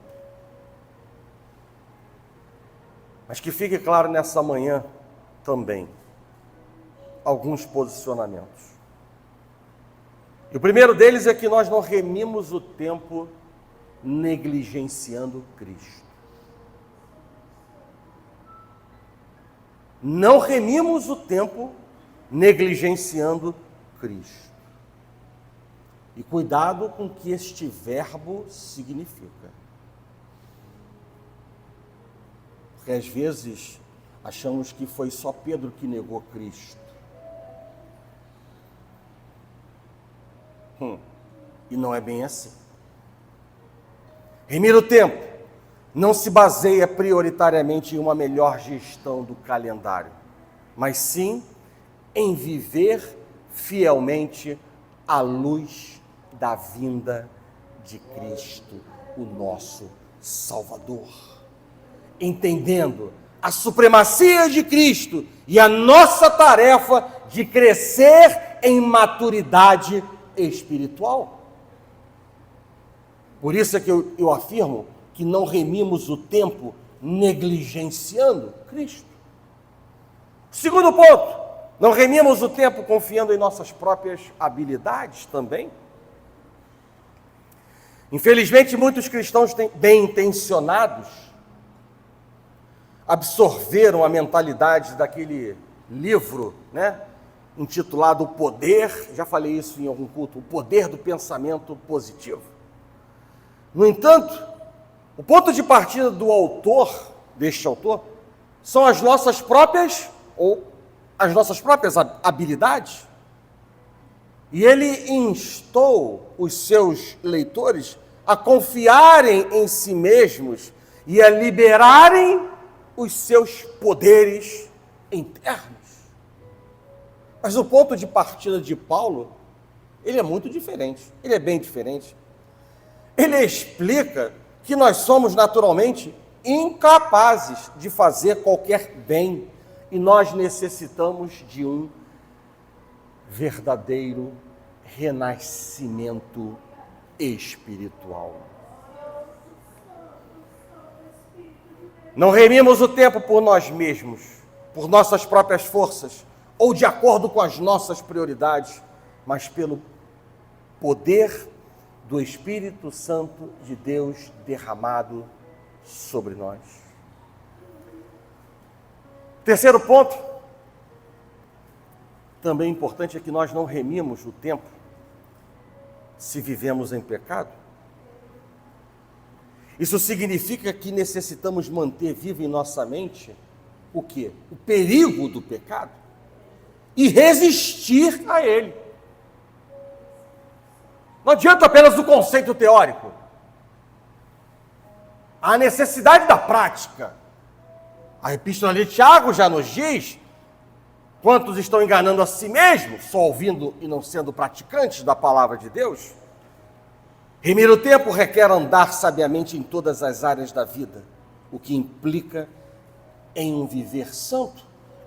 Mas que fique claro nessa manhã também alguns posicionamentos. E o primeiro deles é que nós não remimos o tempo negligenciando Cristo. Não remimos o tempo negligenciando Cristo. E cuidado com o que este verbo significa. Porque às vezes achamos que foi só Pedro que negou Cristo. E não é bem assim. Remir o tempo não se baseia prioritariamente em uma melhor gestão do calendário, mas sim em viver fielmente à luz da vinda de Cristo, o nosso Salvador. Entendendo a supremacia de Cristo e a nossa tarefa de crescer em maturidade espiritual. Por isso é que eu afirmo que não remimos o tempo negligenciando Cristo. Segundo ponto, não remimos o tempo confiando em nossas próprias habilidades também. Infelizmente, muitos cristãos bem intencionados absorveram a mentalidade daquele livro, intitulado O Poder, já falei isso em algum culto, o poder do pensamento positivo. No entanto, o ponto de partida deste autor, são as nossas próprias habilidades. E ele instou os seus leitores a confiarem em si mesmos e a liberarem os seus poderes internos. Mas o ponto de partida de Paulo, ele é muito diferente, ele é bem diferente. Ele explica que nós somos naturalmente incapazes de fazer qualquer bem e nós necessitamos de um verdadeiro renascimento espiritual. Não remimos o tempo por nós mesmos, por nossas próprias forças, ou de acordo com as nossas prioridades, mas pelo poder do Espírito Santo de Deus derramado sobre nós. Terceiro ponto, também importante, é que nós não remimos o tempo se vivemos em pecado. Isso significa que necessitamos manter vivo em nossa mente o quê? O perigo do pecado e resistir a ele. Não adianta apenas o conceito teórico. Há necessidade da prática. A Epístola de Tiago já nos diz: quantos estão enganando a si mesmos, só ouvindo e não sendo praticantes da palavra de Deus? Remir o tempo requer andar sabiamente em todas as áreas da vida, o que implica em um viver santo,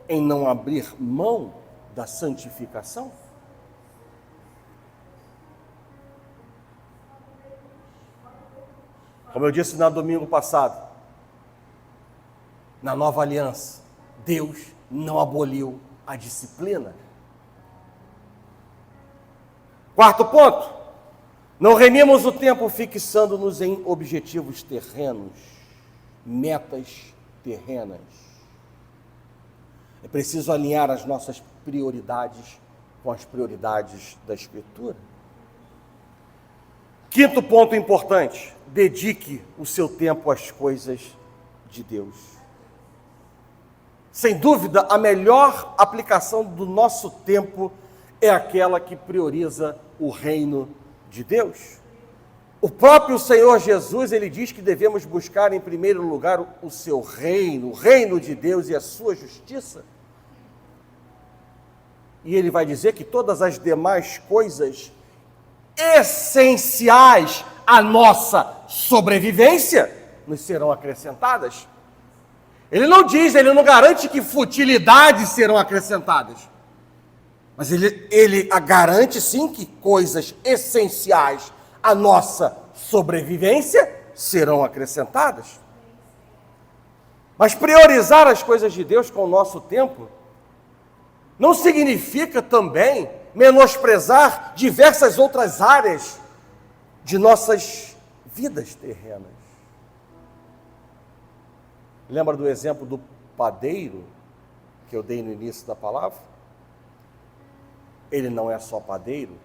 em não abrir mão da santificação. Como eu disse no domingo passado, na nova aliança, Deus não aboliu a disciplina. Quarto ponto, não remimos o tempo fixando-nos em objetivos terrenos, metas terrenas. É preciso alinhar as nossas prioridades com as prioridades da Escritura. Quinto ponto importante, dedique o seu tempo às coisas de Deus. Sem dúvida, a melhor aplicação do nosso tempo é aquela que prioriza o reino de Deus. O próprio Senhor Jesus, ele diz que devemos buscar em primeiro lugar o seu reino, o reino de Deus e a sua justiça. E ele vai dizer que todas as demais coisas essenciais à nossa sobrevivência nos serão acrescentadas. Ele não garante que futilidades serão acrescentadas, mas ele garante sim que coisas essenciais à nossa sobrevivência serão acrescentadas. Mas priorizar as coisas de Deus com o nosso tempo não significa também menosprezar diversas outras áreas de nossas vidas terrenas. Lembra do exemplo do padeiro que eu dei no início da palavra? Ele não é só padeiro,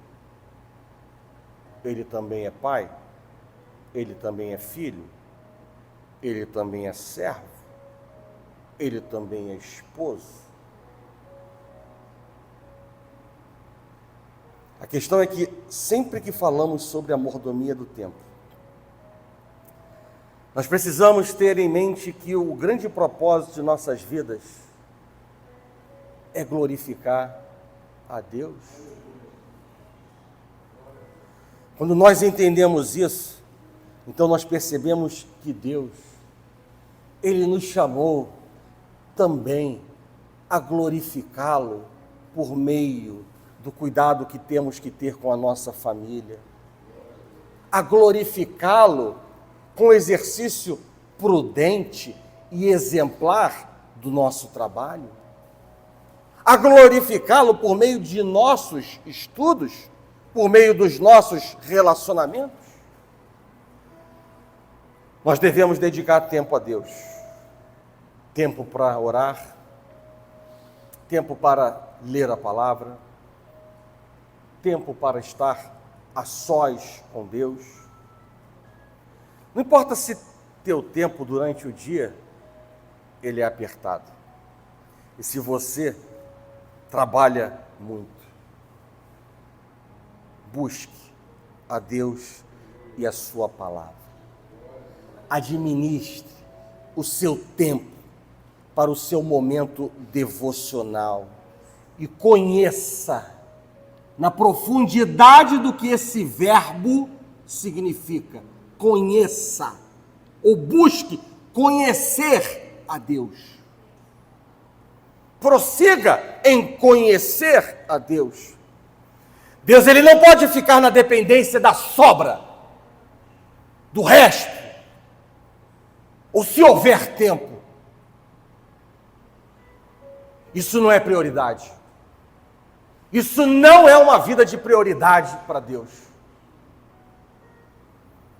ele também é pai, ele também é filho, ele também é servo, ele também é esposo. A questão é que sempre que falamos sobre a mordomia do tempo, nós precisamos ter em mente que o grande propósito de nossas vidas é glorificar a Deus. Quando nós entendemos isso, então nós percebemos que Deus, Ele nos chamou também a glorificá-lo por meio do cuidado que temos que ter com a nossa família, a glorificá-lo com o exercício prudente e exemplar do nosso trabalho, a glorificá-lo por meio de nossos estudos, por meio dos nossos relacionamentos. Nós devemos dedicar tempo a Deus, tempo para orar, tempo para ler a palavra, tempo para estar a sós com Deus. Não importa se teu tempo durante o dia ele é apertado, e se você trabalha muito, busque a Deus e a sua palavra. Administre o seu tempo para o seu momento devocional e conheça na profundidade do que esse verbo significa. Conheça ou busque conhecer a Deus. Prossiga em conhecer a Deus. Deus, ele não pode ficar na dependência da sobra, do resto, ou se houver tempo. Isso não é prioridade. Isso não é uma vida de prioridade para Deus.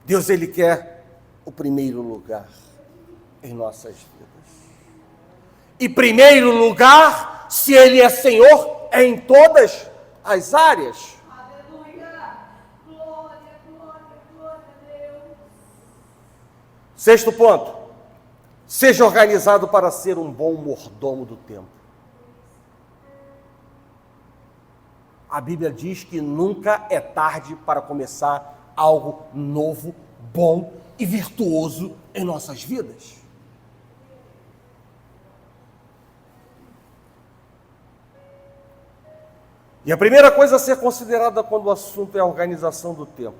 Deus, ele quer o primeiro lugar em nossas vidas. E primeiro lugar, se ele é Senhor, é em todas as áreas. Aleluia! Glória, glória, glória a Deus. Sexto ponto. Seja organizado para ser um bom mordomo do tempo. A Bíblia diz que nunca é tarde para começar algo novo, bom e virtuoso em nossas vidas. E a primeira coisa a ser considerada quando o assunto é a organização do tempo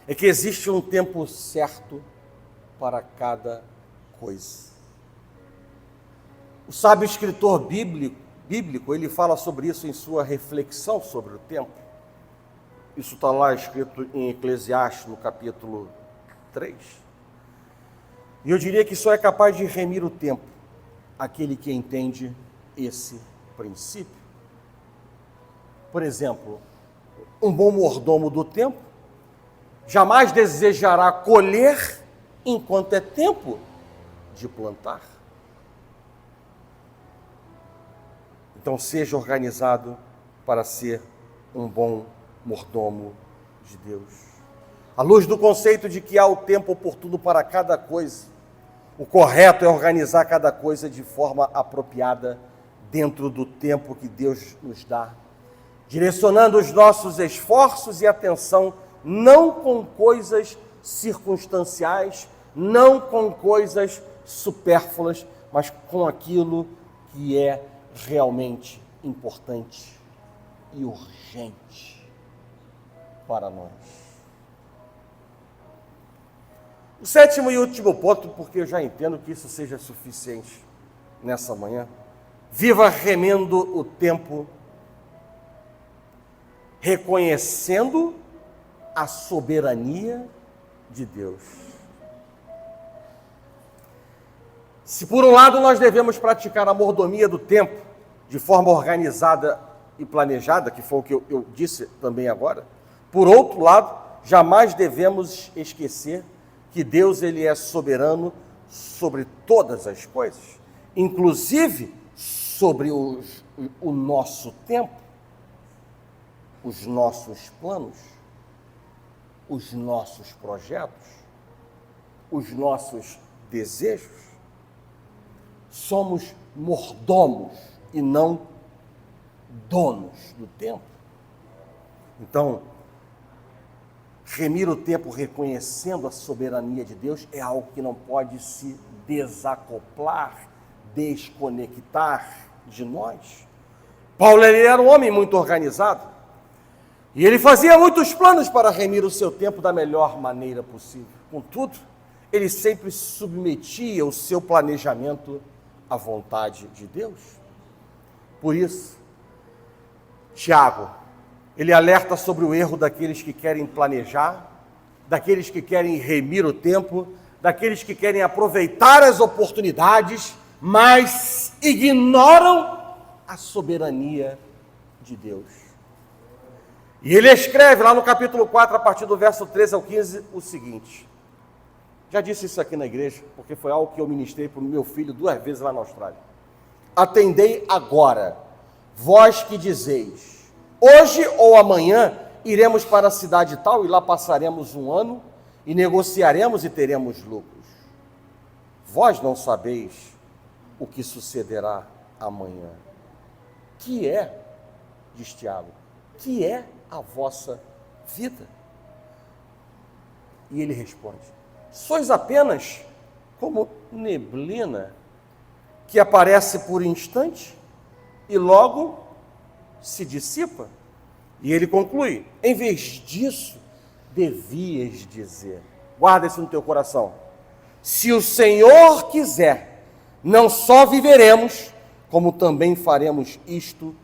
é que existe um tempo certo para cada coisa. O sábio escritor bíblico, ele fala sobre isso em sua reflexão sobre o tempo. Isso está lá escrito em Eclesiastes, no capítulo 3. E eu diria que só é capaz de remir o tempo aquele que entende esse princípio. Por exemplo, um bom mordomo do tempo jamais desejará colher enquanto é tempo de plantar. Então seja organizado para ser um bom mordomo de Deus. À luz do conceito de que há o tempo oportuno para cada coisa, o correto é organizar cada coisa de forma apropriada dentro do tempo que Deus nos dá, direcionando os nossos esforços e atenção não com coisas circunstanciais, não com coisas supérfluas, mas com aquilo que é realmente importante e urgente para nós. O sétimo e último ponto, porque eu já entendo que isso seja suficiente nessa manhã, viva remendo o tempo, reconhecendo a soberania de Deus. Se por um lado nós devemos praticar a mordomia do tempo de forma organizada e planejada, que foi o que eu disse também agora, por outro lado, jamais devemos esquecer que Deus, ele é soberano sobre todas as coisas, inclusive sobre o nosso tempo, os nossos planos, os nossos projetos, os nossos desejos. Somos mordomos e não donos do tempo. Então, remir o tempo reconhecendo a soberania de Deus é algo que não pode se desacoplar, desconectar de nós. Paulo, ele era um homem muito organizado e ele fazia muitos planos para remir o seu tempo da melhor maneira possível. Contudo, ele sempre submetia o seu planejamento à vontade de Deus. Por isso, Tiago, Ele alerta sobre o erro daqueles que querem planejar, daqueles que querem remir o tempo, daqueles que querem aproveitar as oportunidades, mas ignoram a soberania de Deus. E ele escreve lá no capítulo 4, a partir do verso 13 ao 15, o seguinte. Já disse isso aqui na igreja, porque foi algo que eu ministrei para o meu filho 2 vezes lá na Austrália. Atendei agora, vós que dizeis, hoje ou amanhã iremos para a cidade tal e lá passaremos um ano e negociaremos e teremos lucros. Vós não sabeis o que sucederá amanhã. Que é, diz Tiago, que é a vossa vida? E ele responde, sois apenas como neblina que aparece por instante e logo se dissipa. E ele conclui, em vez disso, devias dizer, guarda isso no teu coração, se o Senhor quiser, não só viveremos, como também faremos isto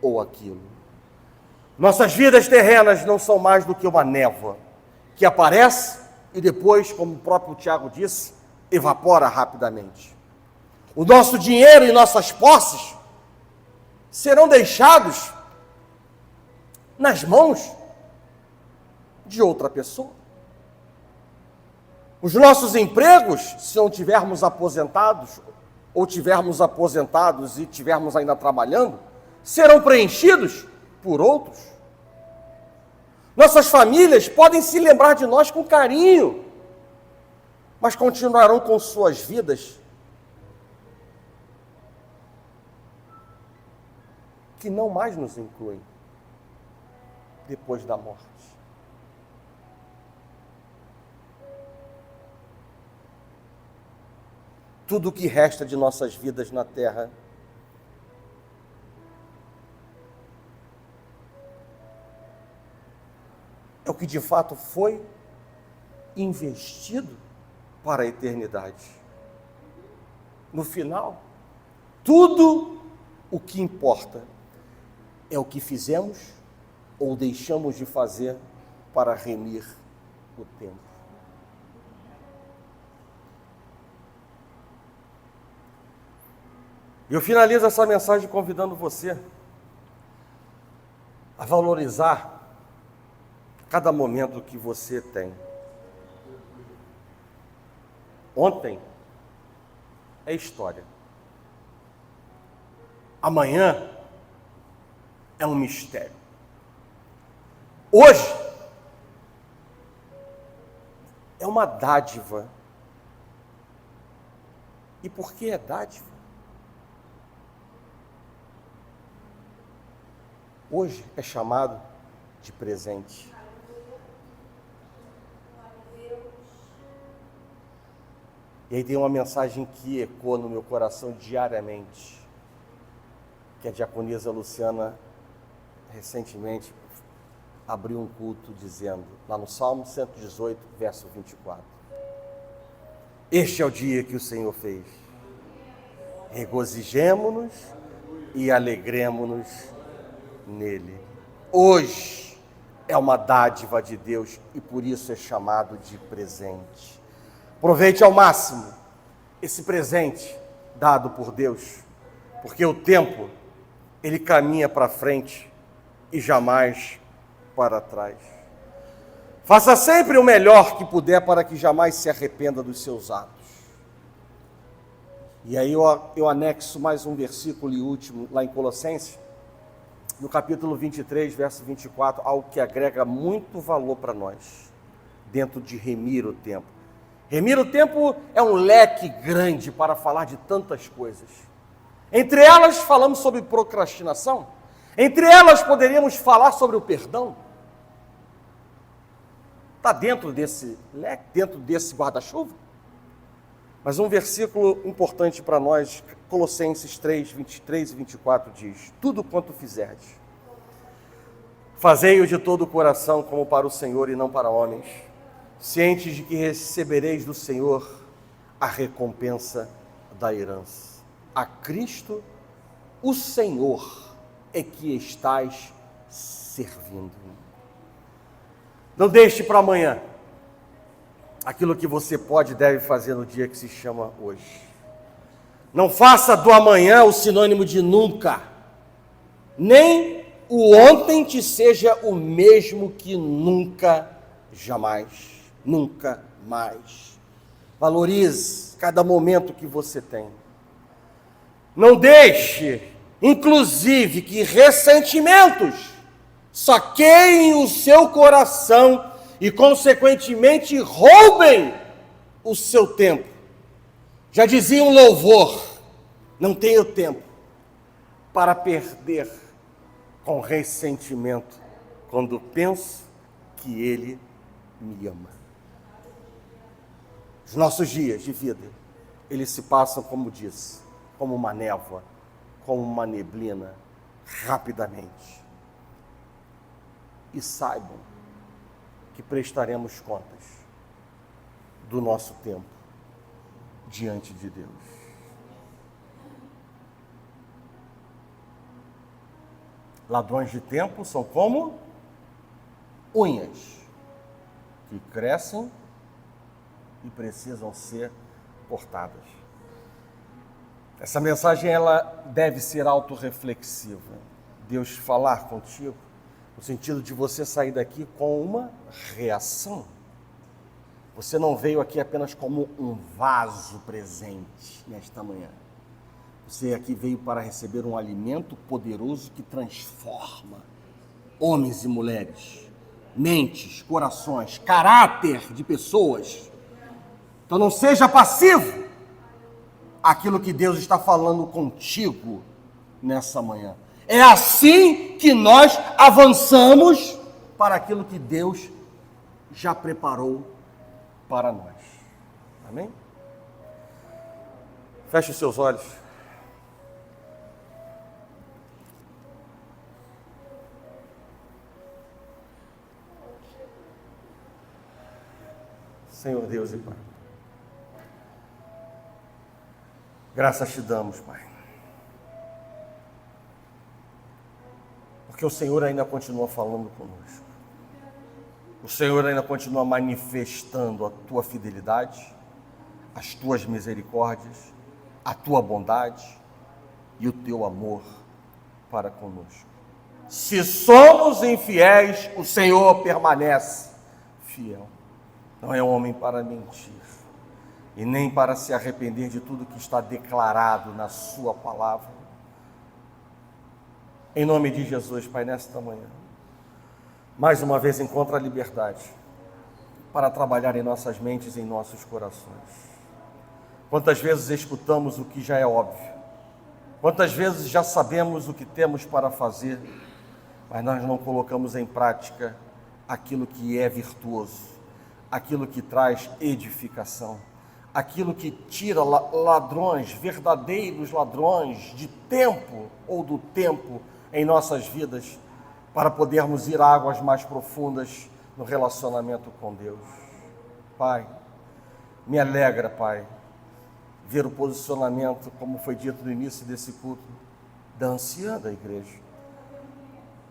ou aquilo. Nossas vidas terrenas não são mais do que uma névoa, que aparece e depois, como o próprio Tiago disse, evapora rapidamente. O nosso dinheiro e nossas posses serão deixados nas mãos de outra pessoa. Os nossos empregos, se não tivermos aposentados, ou tivermos aposentados e tivermos ainda trabalhando, serão preenchidos por outros. Nossas famílias podem se lembrar de nós com carinho, mas continuarão com suas vidas que não mais nos incluem depois da morte. Tudo o que resta de nossas vidas na terra é o que de fato foi investido para a eternidade. No final, tudo o que importa é o que fizemos ou deixamos de fazer para remir o tempo. Eu finalizo essa mensagem convidando você a valorizar cada momento que você tem. Ontem é história. Amanhã é um mistério. Hoje é uma dádiva. E por que é dádiva? Hoje é chamado de presente. E aí tem uma mensagem que ecoa no meu coração diariamente, que a diaconisa Luciana recentemente abriu um culto dizendo, lá no Salmo 118, verso 24. Este é o dia que o Senhor fez. Regozijemo-nos e alegremo-nos nele. Hoje é uma dádiva de Deus e por isso é chamado de presente. Aproveite ao máximo esse presente dado por Deus, porque o tempo, ele caminha para frente e jamais para trás. Faça sempre o melhor que puder para que jamais se arrependa dos seus atos. E aí eu anexo mais um versículo e último lá em Colossenses, no capítulo 23, verso 24, algo que agrega muito valor para nós, dentro de remir o tempo. Remir o tempo é um leque grande para falar de tantas coisas. Entre elas, falamos sobre procrastinação. Entre elas, poderíamos falar sobre o perdão. Está dentro desse leque, dentro desse guarda-chuva. Mas um versículo importante para nós, Colossenses 3, 23 e 24 diz, tudo quanto fizerdes, fazei-o de todo o coração como para o Senhor e não para homens, cientes de que recebereis do Senhor a recompensa da herança. A Cristo, o Senhor, é que estais servindo. Não deixe para amanhã aquilo que você pode e deve fazer no dia que se chama hoje. Não faça do amanhã o sinônimo de nunca. Nem o ontem te seja o mesmo que nunca, jamais, nunca mais. Valorize cada momento que você tem. Não deixe, inclusive, que ressentimentos saqueiem o seu coração e, consequentemente, roubem o seu tempo. Já dizia um louvor: não tenho tempo para perder com ressentimento quando penso que Ele me ama. Os nossos dias de vida, eles se passam, como disse, como uma névoa, como uma neblina, rapidamente. E saibam que prestaremos contas do nosso tempo diante de Deus. Ladrões de tempo são como unhas que crescem e precisam ser cortadas. Essa mensagem ela deve ser autorreflexiva. Deus falar contigo no sentido de você sair daqui com uma reação. Você não veio aqui apenas como um vaso presente nesta manhã. Você aqui veio para receber um alimento poderoso que transforma homens e mulheres, mentes, corações, caráter de pessoas. Então não seja passivo àquilo que Deus está falando contigo nessa manhã. É assim que nós avançamos para aquilo que Deus já preparou para nós. Amém? Feche os seus olhos. Senhor Deus e Pai, graças te damos, Pai, porque o Senhor ainda continua falando conosco. O Senhor ainda continua manifestando a tua fidelidade, as tuas misericórdias, a tua bondade e o teu amor para conosco. Se somos infiéis, o Senhor permanece fiel. Não é homem para mentir e nem para se arrepender de tudo que está declarado na sua palavra. Em nome de Jesus, Pai, nesta manhã, mais uma vez encontra a liberdade para trabalhar em nossas mentes e em nossos corações. Quantas vezes escutamos o que já é óbvio, quantas vezes já sabemos o que temos para fazer, mas nós não colocamos em prática aquilo que é virtuoso, aquilo que traz edificação, aquilo que tira ladrões, verdadeiros ladrões de tempo ou do tempo em nossas vidas, para podermos ir a águas mais profundas no relacionamento com Deus. Pai, me alegra, Pai, ver o posicionamento, como foi dito no início desse culto, da anciã da igreja,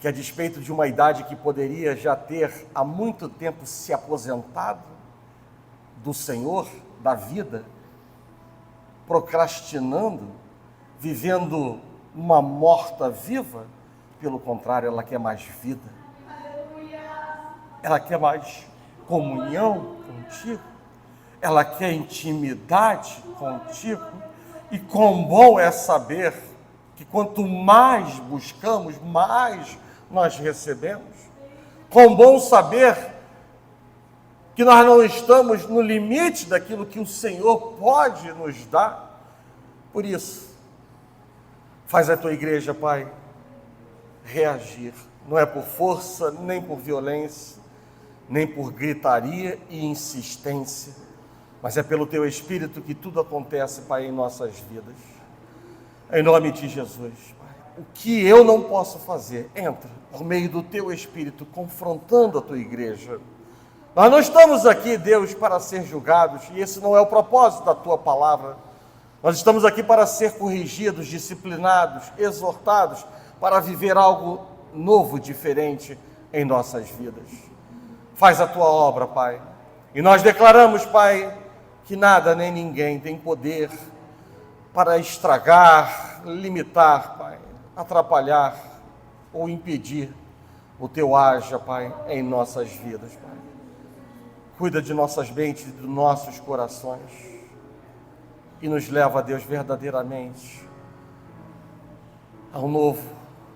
que a despeito de uma idade que poderia já ter há muito tempo se aposentado do Senhor, da vida, procrastinando, vivendo uma morta viva, pelo contrário, ela quer mais vida, ela quer mais comunhão contigo, ela quer intimidade contigo, e quão bom é saber que quanto mais buscamos, mais nós recebemos. Quão bom saber que nós não estamos no limite daquilo que o Senhor pode nos dar. Por isso, faz a tua igreja, Pai, reagir. Não é por força, nem por violência, nem por gritaria e insistência, mas é pelo teu Espírito que tudo acontece, Pai, em nossas vidas. Em nome de Jesus, Pai. O que eu não posso fazer, entra por meio do teu Espírito, confrontando a tua igreja. Nós não estamos aqui, Deus, para ser julgados, e esse não é o propósito da tua palavra. Nós estamos aqui para ser corrigidos, disciplinados, exortados, para viver algo novo, diferente em nossas vidas. Faz a tua obra, Pai. E nós declaramos, Pai, que nada nem ninguém tem poder para estragar, limitar, Pai, atrapalhar ou impedir o teu haja, Pai, em nossas vidas, Pai. Cuida de nossas mentes e dos nossos corações e nos leva, Deus, verdadeiramente a um novo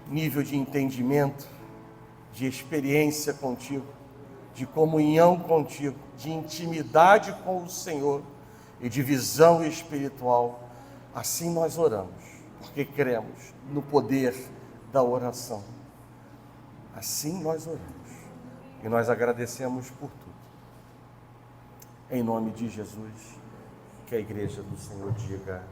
nível de entendimento, de experiência contigo, de comunhão contigo, de intimidade com o Senhor e de visão espiritual. Assim nós oramos, porque cremos no poder da oração. Assim nós oramos e nós agradecemos por tudo. Em nome de Jesus, que a igreja do Senhor diga